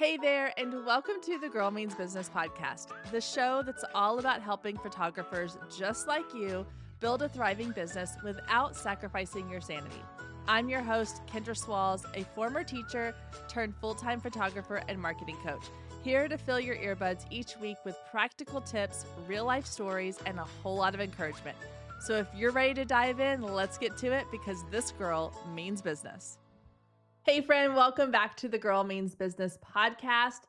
Hey there, and welcome to the Girl Means Business podcast, the show that's all about helping photographers just like you build a thriving business without sacrificing your sanity. I'm your host, Kendra Swalls, a former teacher turned full-time photographer and marketing coach, here to fill your earbuds each week with practical tips, real-life stories, and a whole lot of encouragement. So if you're ready to dive in, let's get to it because this girl means business. Hey friend, welcome back to the Girl Means Business podcast.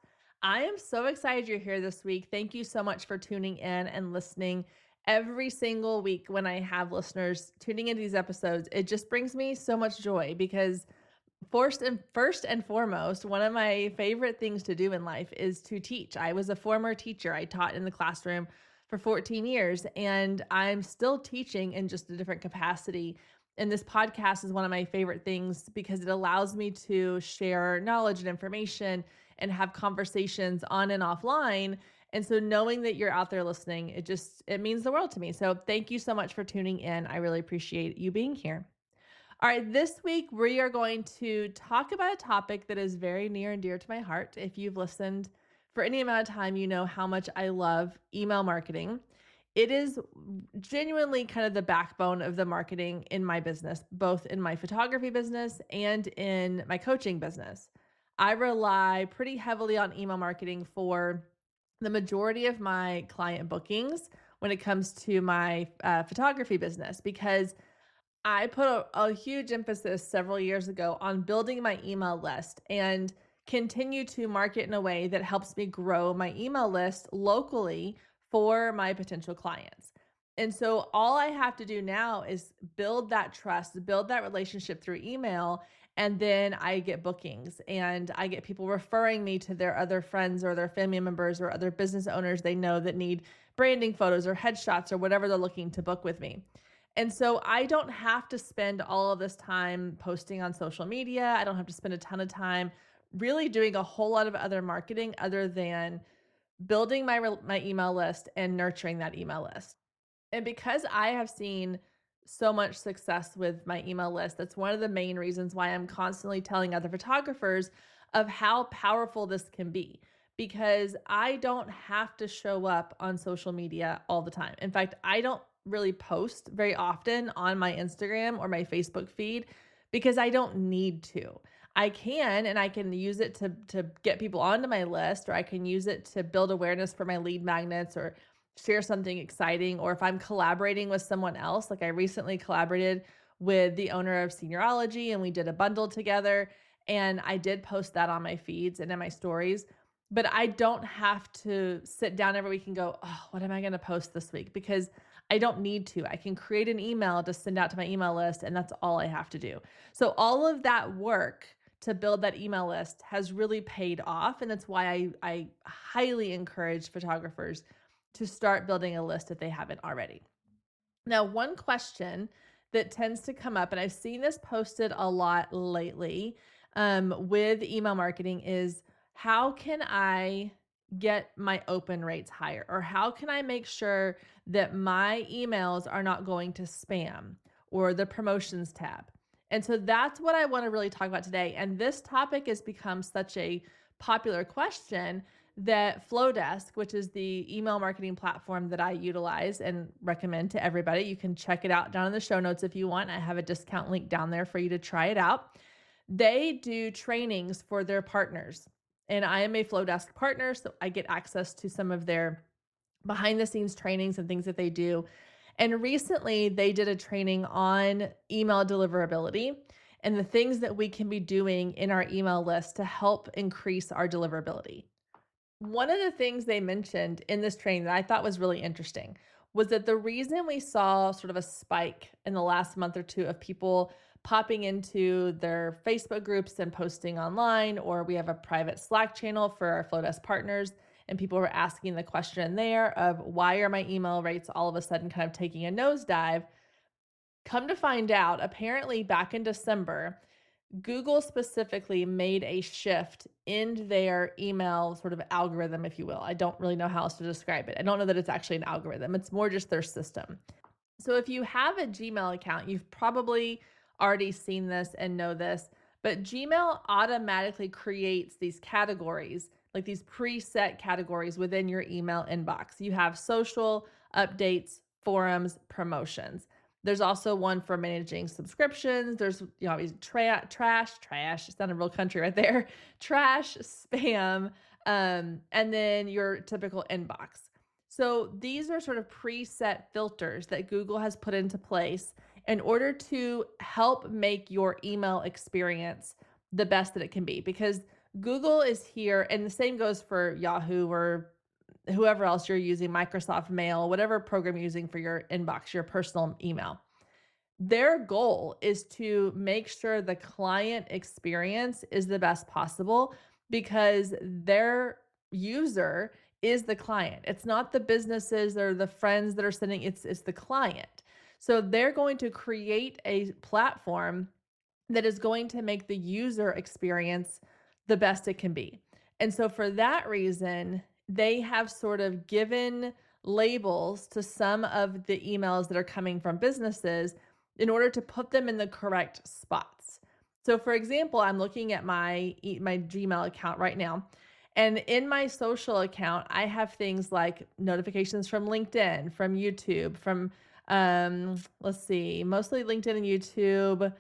I am so excited you're here this week. Thank you so much for tuning in and listening every single week when I have listeners tuning into these episodes. It just brings me so much joy because first and foremost, one of my favorite things to do in life is to teach. I was a former teacher. I taught in the classroom for 14 years and I'm still teaching in just a different capacity. And this podcast is one of my favorite things because it allows me to share knowledge and information and have conversations on and offline. And so knowing that you're out there listening, it means the world to me. So thank you so much for tuning in. I really appreciate you being here. All right, this week we are going to talk about a topic that is very near and dear to my heart. If you've listened for any amount of time, you know how much I love email marketing. It is genuinely kind of the backbone of the marketing in my business, both in my photography business and in my coaching business. I rely pretty heavily on email marketing for the majority of my client bookings when it comes to my photography business because I put a huge emphasis several years ago on building my email list and continue to market in a way that helps me grow my email list locally for my potential clients. And so all I have to do now is build that trust, build that relationship through email, and then I get bookings and I get people referring me to their other friends or their family members or other business owners they know that need branding photos or headshots or whatever they're looking to book with me. And so I don't have to spend all of this time posting on social media. I don't have to spend a ton of time really doing a whole lot of other marketing other than building my email list and nurturing that email list. And because I have seen so much success with my email list, that's one of the main reasons why I'm constantly telling other photographers of how powerful this can be, because I don't have to show up on social media all the time. In fact, I don't really post very often on my Instagram or my Facebook feed because I don't need to. I can use it to get people onto my list, or I can use it to build awareness for my lead magnets or share something exciting. Or if I'm collaborating with someone else, like I recently collaborated with the owner of Seniorology and we did a bundle together and I did post that on my feeds and in my stories. But I don't have to sit down every week and go, oh, what am I going to post this week? Because I don't need to. I can create an email to send out to my email list and that's all I have to do. So all of that work to build that email list has really paid off. And that's why I highly encourage photographers to start building a list if they haven't already. Now, one question that tends to come up, and I've seen this posted a lot lately with email marketing, is how can I get my open rates higher? Or how can I make sure that my emails are not going to spam or the promotions tab? And so that's what I want to really talk about today. And this topic has become such a popular question that Flowdesk, which is the email marketing platform that I utilize and recommend to everybody, you can check it out down in the show notes if you want. I have a discount link down there for you to try it out. They do trainings for their partners. And I am a Flowdesk partner, so I get access to some of their behind the scenes trainings and things that they do. And recently they did a training on email deliverability and the things that we can be doing in our email list to help increase our deliverability. One of the things they mentioned in this training that I thought was really interesting was that the reason we saw sort of a spike in the last month or two of people popping into their Facebook groups and posting online, or we have a private Slack channel for our Flowdesk partners, and people were asking the question there of why are my email rates all of a sudden kind of taking a nosedive? Come to find out, apparently back in December, Google specifically made a shift in their email sort of algorithm, if you will. I don't really know how else to describe it. I don't know that it's actually an algorithm. It's more just their system. So if you have a Gmail account, you've probably already seen this and know this, But Gmail automatically creates these categories, like these preset categories within your email inbox. You have social, updates, forums, promotions. There's also one for managing subscriptions. There's, trash, it sounded real country right there, trash, spam, and then your typical inbox. So these are sort of preset filters that Google has put into place in order to help make your email experience the best that it can be, because Google is here, and the same goes for Yahoo or whoever else you're using, Microsoft Mail, whatever program you're using for your inbox, your personal email. Their goal is to make sure the client experience is the best possible, because their user is the client. It's not the businesses or the friends that are sending, it's the client. So they're going to create a platform that is going to make the user experience the best it can be. And so for that reason, they have sort of given labels to some of the emails that are coming from businesses in order to put them in the correct spots. So for example, I'm looking at my Gmail account right now. And in my social account, I have things like notifications from LinkedIn, from YouTube, from, mostly LinkedIn and YouTube,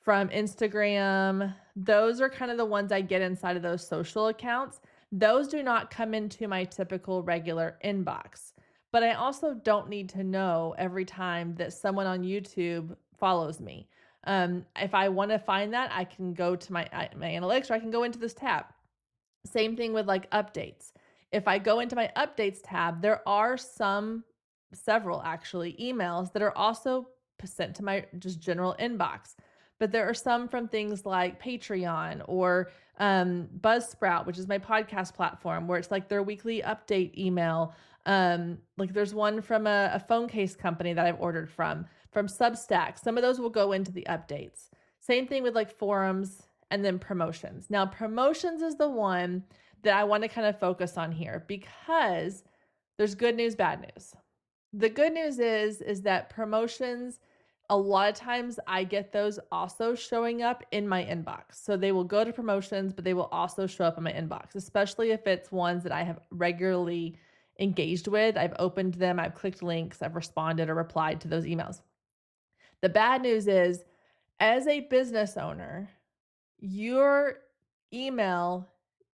from Instagram. Those are kind of the ones I get inside of those social accounts. Those do not come into my typical regular inbox. But I also don't need to know every time that someone on YouTube follows me. If I want to find that, I can go to my analytics, or I can go into this tab. Same thing with like updates. If I go into my updates tab, there are several actually emails that are also sent to my just general inbox. But there are some from things like Patreon or Buzzsprout, which is my podcast platform, where it's like their weekly update email. Like there's one from a phone case company that I've ordered from Substack. Some of those will go into the updates. Same thing with like forums and then promotions. Now, promotions is the one that I want to kind of focus on here, because there's good news, bad news. The good news is that promotions, a lot of times I get those also showing up in my inbox. So they will go to promotions, but they will also show up in my inbox, especially if it's ones that I have regularly engaged with. I've opened them, I've clicked links, I've responded or replied to those emails. The bad news is, as a business owner, your email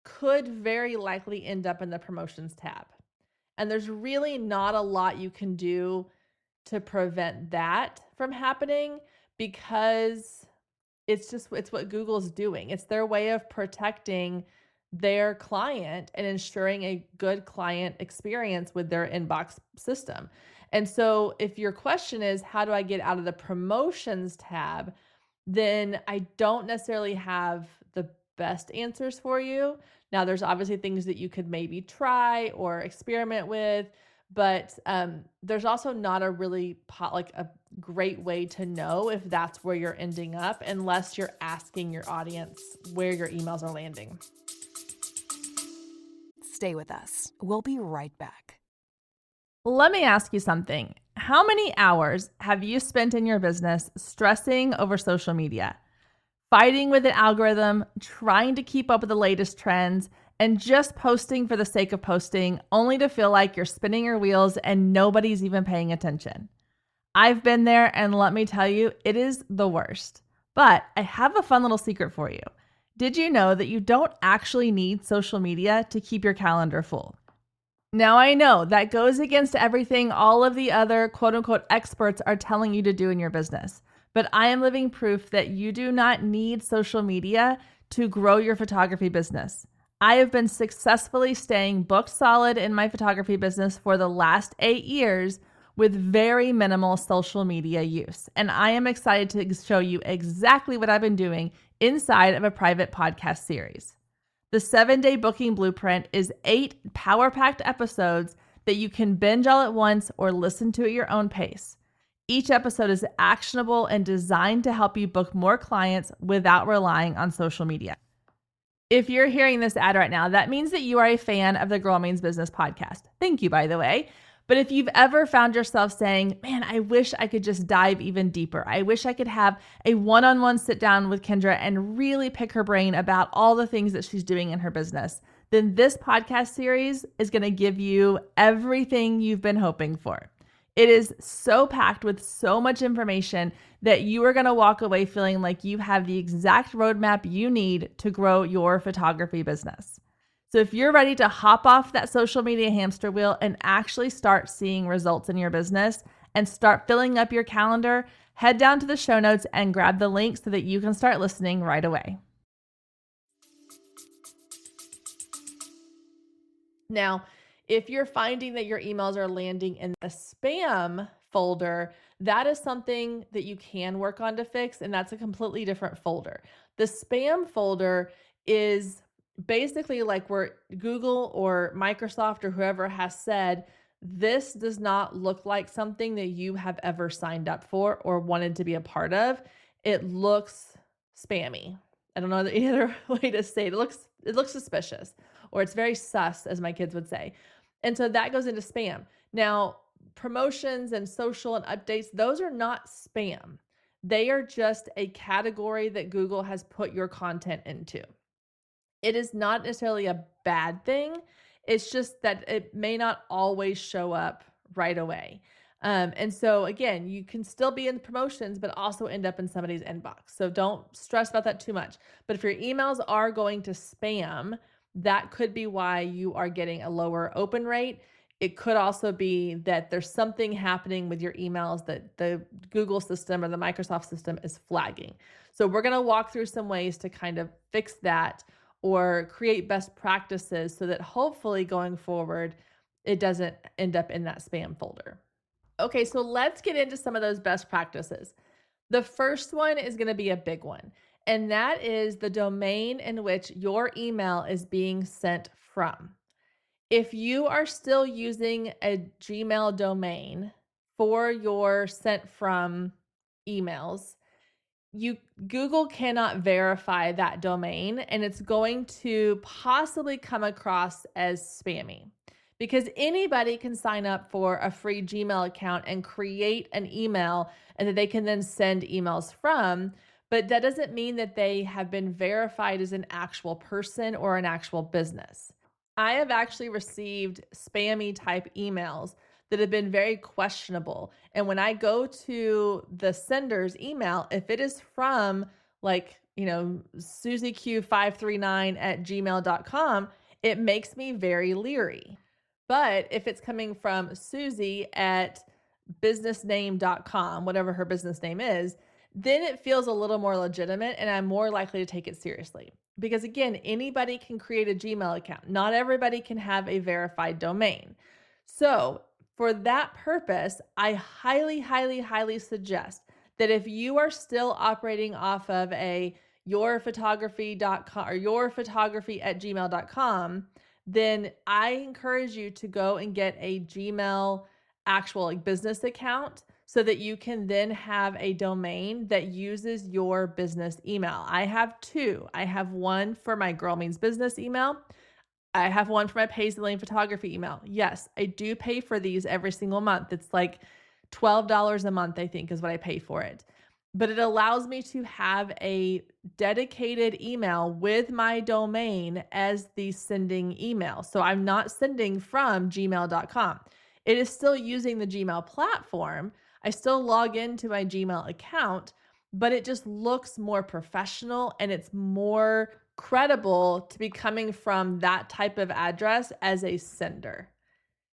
could very likely end up in the promotions tab. And there's really not a lot you can do to prevent that from happening, because it's what Google's doing. It's their way of protecting their client and ensuring a good client experience with their inbox system. And so if your question is, how do I get out of the promotions tab? Then I don't necessarily have the best answers for you. Now, there's obviously things that you could maybe try or experiment with, but there's also not a really a great way to know if that's where you're ending up, unless you're asking your audience where your emails are landing. Stay with us. We'll be right back. Let me ask you something. How many hours have you spent in your business stressing over social media, fighting with an algorithm, trying to keep up with the latest trends, and just posting for the sake of posting, only to feel like you're spinning your wheels and nobody's even paying attention? I've been there, and let me tell you, it is the worst. But I have a fun little secret for you. Did you know that you don't actually need social media to keep your calendar full? Now, I know that goes against everything all of the other quote unquote experts are telling you to do in your business, but I am living proof that you do not need social media to grow your photography business. I have been successfully staying booked solid in my photography business for the last 8 years with very minimal social media use. And I am excited to show you exactly what I've been doing inside of a private podcast series. The 7-day booking blueprint is 8 power-packed episodes that you can binge all at once or listen to at your own pace. Each episode is actionable and designed to help you book more clients without relying on social media. If you're hearing this ad right now, that means that you are a fan of the Girl Means Business podcast. Thank you, by the way. But if you've ever found yourself saying, man, I wish I could just dive even deeper. I wish I could have a one-on-one sit down with Kendra and really pick her brain about all the things that she's doing in her business, then this podcast series is going to give you everything you've been hoping for. It is so packed with so much information that you are going to walk away feeling like you have the exact roadmap you need to grow your photography business. So if you're ready to hop off that social media hamster wheel and actually start seeing results in your business and start filling up your calendar, head down to the show notes and grab the link so that you can start listening right away. Now, if you're finding that your emails are landing in the spam folder, that is something that you can work on to fix, and that's a completely different folder. The spam folder is basically like where Google or Microsoft or whoever has said, this does not look like something that you have ever signed up for or wanted to be a part of. It looks spammy. I don't know the other way to say it. It looks suspicious, or it's very sus, as my kids would say. And so that goes into spam. Now, promotions and social and updates, those are not spam. They are just a category that Google has put your content into. It is not necessarily a bad thing. It's just that it may not always show up right away. And so again, you can still be in promotions, but also end up in somebody's inbox. So don't stress about that too much. But if your emails are going to spam, that could be why you are getting a lower open rate. It could also be that there's something happening with your emails that the Google system or the Microsoft system is flagging. So we're going to walk through some ways to kind of fix that or create best practices so that hopefully going forward, it doesn't end up in that spam folder. Okay, so let's get into some of those best practices. The first one is going to be a big one, and that is the domain in which your email is being sent from. If you are still using a Gmail domain for your sent from emails, Google cannot verify that domain, and it's going to possibly come across as spammy because anybody can sign up for a free Gmail account and create an email and that they can then send emails from, but that doesn't mean that they have been verified as an actual person or an actual business. I have actually received spammy type emails that have been very questionable. And when I go to the sender's email, if it is from SusieQ539@gmail.com, it makes me very leery. But if it's coming from Susie at businessname.com, whatever her business name is, then it feels a little more legitimate and I'm more likely to take it seriously. Because again, anybody can create a Gmail account. Not everybody can have a verified domain. So for that purpose, I highly, highly, highly suggest that if you are still operating off of a yourphotography.com or yourphotography@gmail.com, then I encourage you to go and get a Gmail actual business account so that you can then have a domain that uses your business email. I have two. I have one for my Girl Means Business email. I have one for my Pays the Lane photography email. Yes, I do pay for these every single month. It's like $12 a month, I think, is what I pay for it. But it allows me to have a dedicated email with my domain as the sending email. So I'm not sending from gmail.com. It is still using the Gmail platform. I still log into my Gmail account, but it just looks more professional and it's more credible to be coming from that type of address as a sender.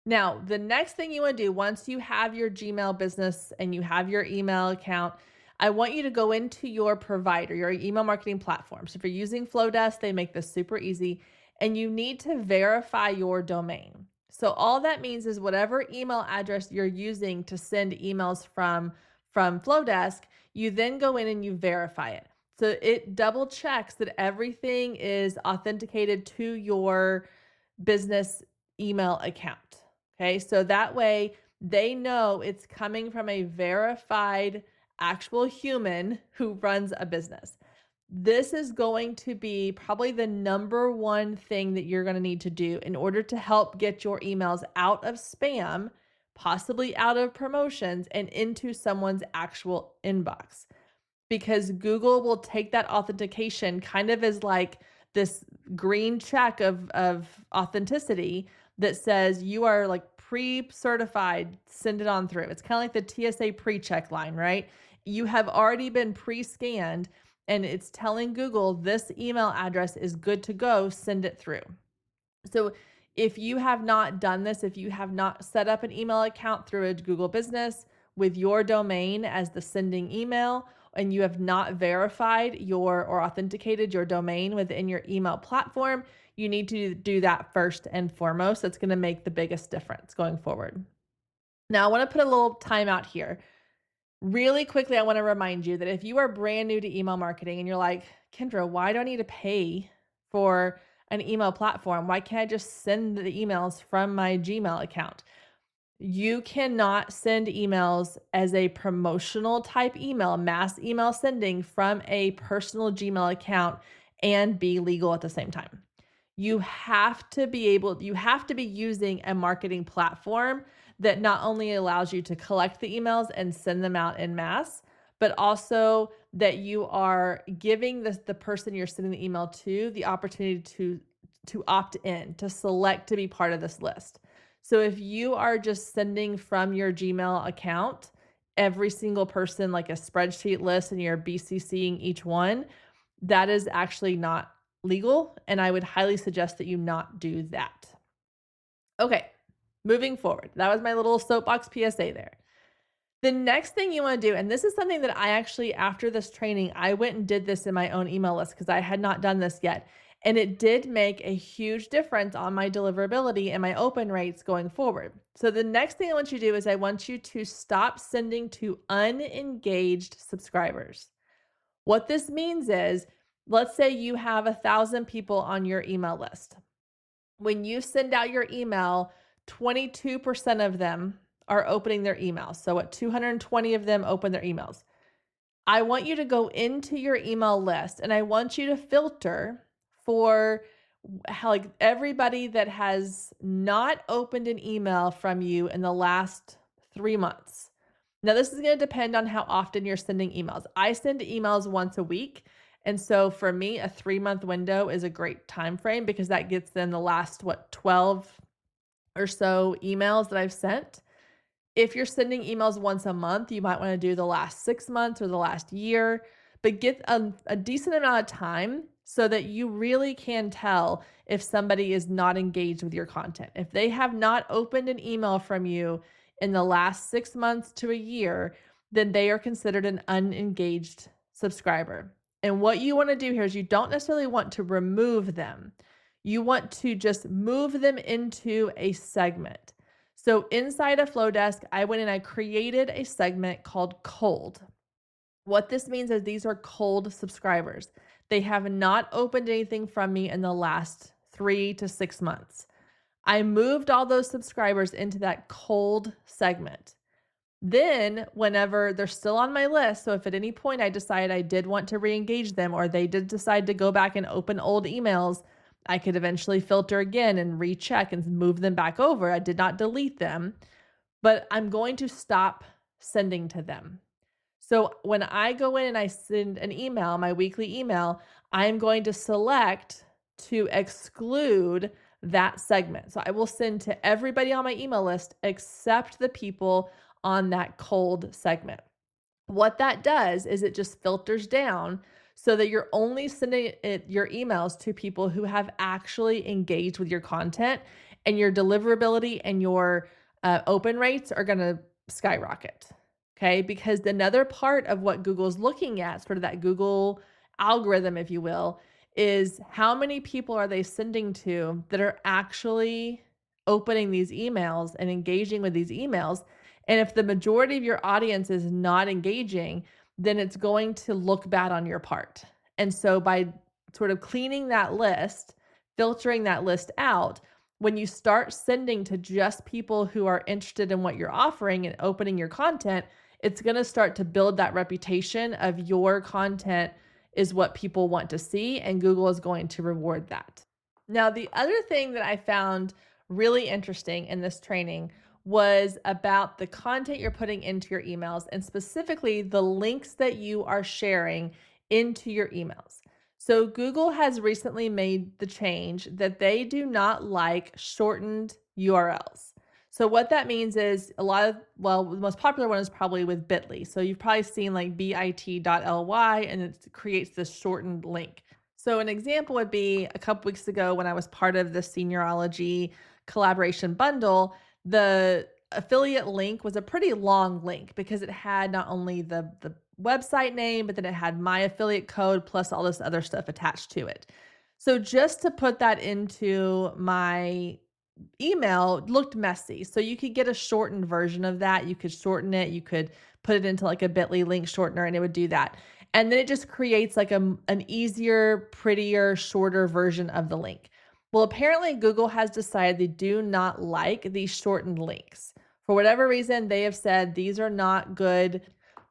Now, the next thing you want to do once you have your Gmail business and you have your email account, I want you to go into your provider, your email marketing platform. So if you're using Flowdesk, they make this super easy, and you need to verify your domain. So all that means is whatever email address you're using to send emails from Flowdesk, you then go in and you verify it. So it double checks that everything is authenticated to your business email account. Okay, so that way they know it's coming from a verified actual human who runs a business. This is going to be probably the number one thing that you're going to need to do in order to help get your emails out of spam, possibly out of promotions, and into someone's actual inbox. Because Google will take that authentication kind of as like this green check of authenticity that says you are like pre-certified, send it on through. It's kind of like the TSA pre-check line, right? You have already been pre-scanned and it's telling Google this email address is good to go, send it through. So if you have not done this, if you have not set up an email account through a Google business with your domain as the sending email, and you have not verified or authenticated your domain within your email platform, you need to do that first and foremost. That's going to make the biggest difference going forward. Now, I want to put a little time out here. Really quickly, I want to remind you that if you are brand new to email marketing and you're like, Kendra, why do I need to pay for an email platform? Why can't I just send the emails from my Gmail account? You cannot send emails as a promotional type email, mass email sending from a personal Gmail account and be legal at the same time. You have to be using a marketing platform that not only allows you to collect the emails and send them out en masse, but also that you are giving the person you're sending the email to the opportunity to opt in, to select to be part of this list. So if you are just sending from your Gmail account every single person like a spreadsheet list and you're BCCing each one, that is actually not legal. And I would highly suggest that you not do that. Okay, moving forward. That was my little soapbox PSA there. The next thing you want to do, and this is something that I actually, after this training, I went and did this in my own email list because I had not done this yet. And it did make a huge difference on my deliverability and my open rates going forward. So the next thing I want you to do is I want you to stop sending to unengaged subscribers. What this means is, let's say you have 1,000 people on your email list. When you send out your email, 22% of them are opening their emails. So what 220 of them open their emails. I want you to go into your email list and I want you to filter for how, like, everybody that has not opened an email from you in the last 3 months. Now, this is going to depend on how often you're sending emails. I send emails once a week. And so for me, a 3-month window is a great time frame because that gets them the last, 12 or so emails that I've sent. If you're sending emails once a month, you might want to do the last 6 months or the last year, but get a decent amount of time so that you really can tell if somebody is not engaged with your content. If they have not opened an email from you in the last 6 months to a year, then they are considered an unengaged subscriber. And what you want to do here is you don't necessarily want to remove them. You want to just move them into a segment. So inside of Flowdesk, I went and I created a segment called cold. What this means is these are cold subscribers. They have not opened anything from me in the last 3 to 6 months. I moved all those subscribers into that cold segment. Then whenever they're still on my list, so if at any point I decide I did want to re-engage them or they did decide to go back and open old emails, I could eventually filter again and recheck and move them back over. I did not delete them, but I'm going to stop sending to them. So when I go in and I send an email, my weekly email, I'm going to select to exclude that segment. So I will send to everybody on my email list except the people on that cold segment. What that does is it just filters down so that you're only sending your emails to people who have actually engaged with your content, and your deliverability and your open rates are going to skyrocket. Okay, because another part of what Google's looking at, sort of that Google algorithm, if you will, is how many people are they sending to that are actually opening these emails and engaging with these emails. And if the majority of your audience is not engaging, then it's going to look bad on your part. And so by sort of cleaning that list, filtering that list out, when you start sending to just people who are interested in what you're offering and opening your content, it's going to start to build that reputation of your content is what people want to see, and Google is going to reward that. Now, the other thing that I found really interesting in this training was about the content you're putting into your emails and specifically the links that you are sharing into your emails. So Google has recently made the change that they do not like shortened URLs. So what that means is the most popular one is probably with Bitly. So you've probably seen like bit.ly and it creates this shortened link. So an example would be a couple weeks ago when I was part of the Seniorology collaboration bundle, the affiliate link was a pretty long link because it had not only the website name, but then it had my affiliate code plus all this other stuff attached to it. So just to put that into my email looked messy. So you could get a shortened version of that. You could shorten it. You could put it into like a bit.ly link shortener and it would do that. And then it just creates like an easier, prettier, shorter version of the link. Well, apparently Google has decided they do not like these shortened links. For whatever reason, they have said these are not good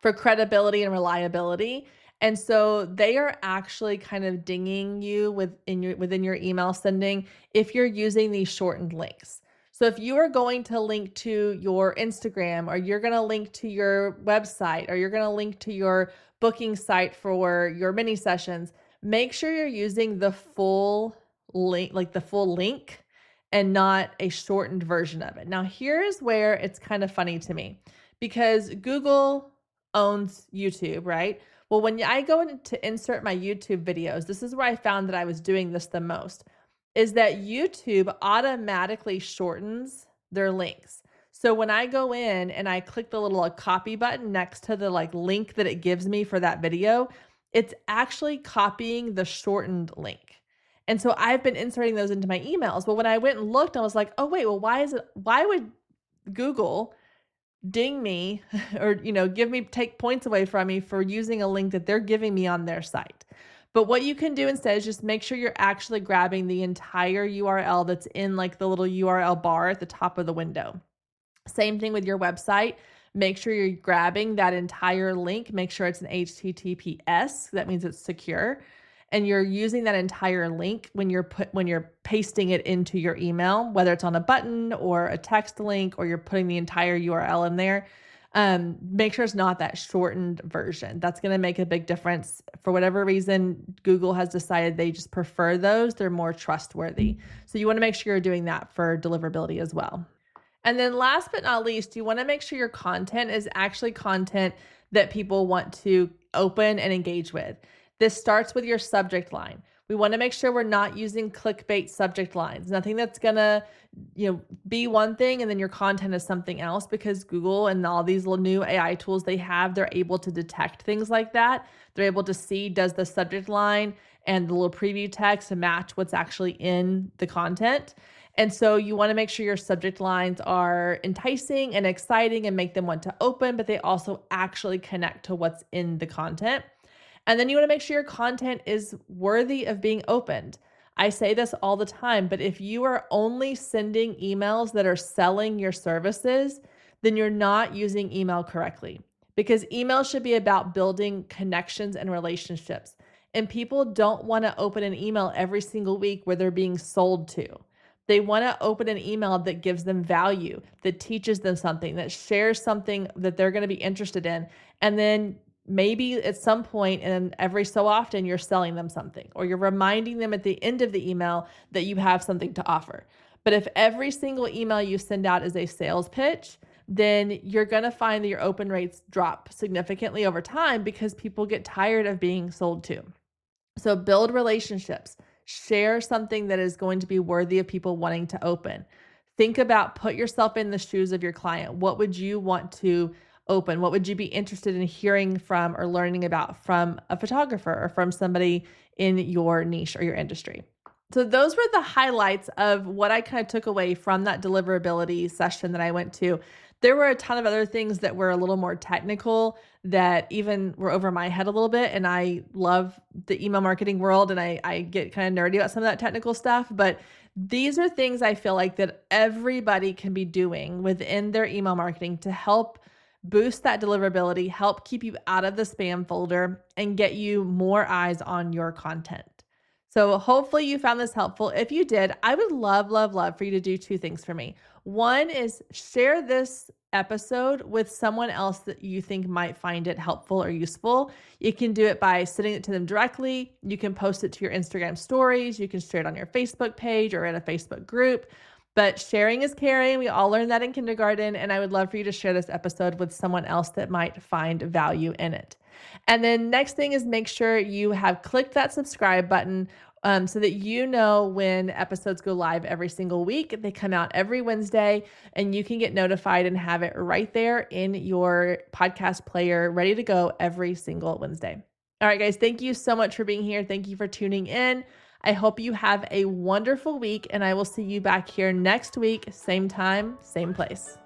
for credibility and reliability. And so they are actually kind of dinging you within your email sending if you're using these shortened links. So if you are going to link to your Instagram or you're going to link to your website or you're going to link to your booking site for your mini sessions, make sure you're using the full link, like the full link and not a shortened version of it. Now, here's where it's kind of funny to me because Google owns YouTube, right? Well, when I go in to insert my YouTube videos, this is where I found that I was doing this the most, is that YouTube automatically shortens their links. So when I go in and I click the little copy button next to the link that it gives me for that video, it's actually copying the shortened link. And so I've been inserting those into my emails. Well, when I went and looked, I was like, oh, wait, well, why would Google ding me or, take points away from me for using a link that they're giving me on their site? But what you can do instead is just make sure you're actually grabbing the entire URL that's in the little URL bar at the top of the window. Same thing with your website. Make sure you're grabbing that entire link. Make sure it's an HTTPS. That means it's secure. And you're using that entire link when you're pasting it into your email, whether it's on a button or a text link, or you're putting the entire URL in there. Make sure it's not that shortened version. That's going to make a big difference. For whatever reason, Google has decided they just prefer those. They're more trustworthy. So you want to make sure you're doing that for deliverability as well. And then last but not least, you want to make sure your content is actually content that people want to open and engage with. This starts with your subject line. We want to make sure we're not using clickbait subject lines. Nothing that's going to, be one thing and then your content is something else, because Google and all these little new AI tools they have, they're able to detect things like that. They're able to see, does the subject line and the little preview text match what's actually in the content? And so you want to make sure your subject lines are enticing and exciting and make them want to open, but they also actually connect to what's in the content. And then you want to make sure your content is worthy of being opened. I say this all the time, but if you are only sending emails that are selling your services, then you're not using email correctly, because email should be about building connections and relationships. And people don't want to open an email every single week where they're being sold to. They want to open an email that gives them value, that teaches them something, that shares something that they're going to be interested in. And then maybe at some point and every so often you're selling them something, or you're reminding them at the end of the email that you have something to offer. But if every single email you send out is a sales pitch, then you're going to find that your open rates drop significantly over time because people get tired of being sold to. So build relationships. Share something that is going to be worthy of people wanting to open. Think about, put yourself in the shoes of your client. What would you want to open? What would you be interested in hearing from or learning about from a photographer or from somebody in your niche or your industry? So those were the highlights of what I kind of took away from that deliverability session that I went to. There were a ton of other things that were a little more technical that even were over my head a little bit. And I love the email marketing world and I get kind of nerdy about some of that technical stuff. But these are things I feel like that everybody can be doing within their email marketing to help boost that deliverability, help keep you out of the spam folder, and get you more eyes on your content. So hopefully you found this helpful. If you did, I would love, love, love for you to do two things for me. One is share this episode with someone else that you think might find it helpful or useful. You can do it by sending it to them directly. You can post it to your Instagram stories. You can share it on your Facebook page or in a Facebook group. But sharing is caring. We all learned that in kindergarten. And I would love for you to share this episode with someone else that might find value in it. And then next thing is make sure you have clicked that subscribe button so that you know when episodes go live every single week. They come out every Wednesday and you can get notified and have it right there in your podcast player, ready to go every single Wednesday. All right, guys, thank you so much for being here. Thank you for tuning in. I hope you have a wonderful week, and I will see you back here next week, same time, same place.